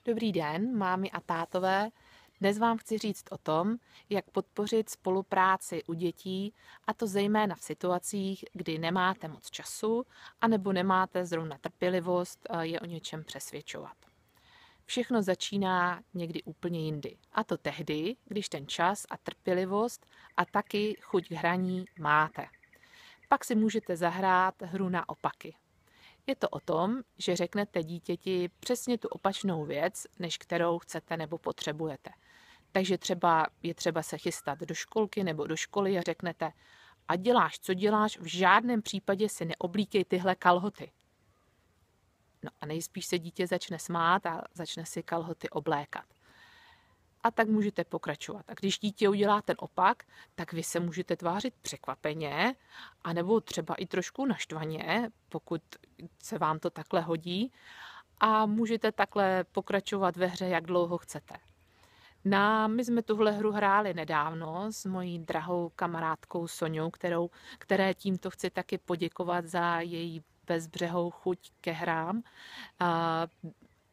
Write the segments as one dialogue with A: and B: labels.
A: Dobrý den, mámy a tátové. Dnes vám chci říct o tom, jak podpořit spolupráci u dětí, a to zejména v situacích, kdy nemáte moc času, anebo nemáte zrovna trpělivost je o něčem přesvědčovat. Všechno začíná někdy úplně jindy. A to tehdy, když ten čas a trpělivost a taky chuť k hraní máte. Pak si můžete zahrát hru na opaky. Je to o tom, že řeknete dítěti přesně tu opačnou věc, než kterou chcete nebo potřebujete. Takže je třeba se chystat do školky nebo do školy a řeknete: a děláš, co děláš, v žádném případě si neoblíkej tyhle kalhoty. No a nejspíš se dítě začne smát a začne si kalhoty oblékat. A tak můžete pokračovat. A když dítě udělá ten opak, tak vy se můžete tvářit překvapeně, anebo třeba i trošku naštvaně, pokud se vám to takhle hodí, a můžete takhle pokračovat ve hře, jak dlouho chcete. My jsme tuhle hru hráli nedávno s mojí drahou kamarádkou Soňou, které tímto chci taky poděkovat za její bezbřehou chuť ke hrám. A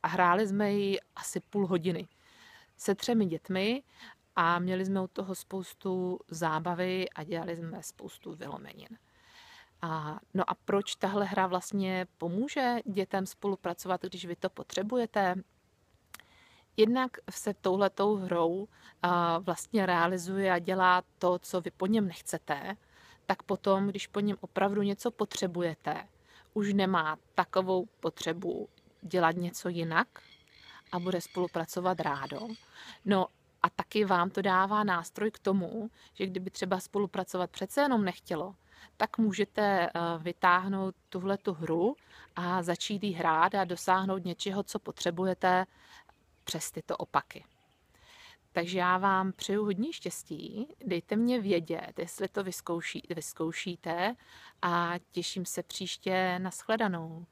A: hráli jsme ji asi půl hodiny se 3 dětmi a měli jsme u toho spoustu zábavy a dělali jsme spoustu vylomenin. No a proč tahle hra vlastně pomůže dětem spolupracovat, když vy to potřebujete? Jednak se touhletou hrou vlastně realizuje a dělá to, co vy po něm nechcete, tak potom, když po něm opravdu něco potřebujete, už nemá takovou potřebu dělat něco jinak a bude spolupracovat rádo. No a taky vám to dává nástroj k tomu, že kdyby třeba spolupracovat přece jenom nechtělo, tak můžete vytáhnout tuhletu hru a začít jí hrát a dosáhnout něčeho, co potřebujete přes tyto opaky. Takže já vám přeju hodně štěstí, dejte mě vědět, jestli to vyzkoušíte, a těším se příště na shledanou.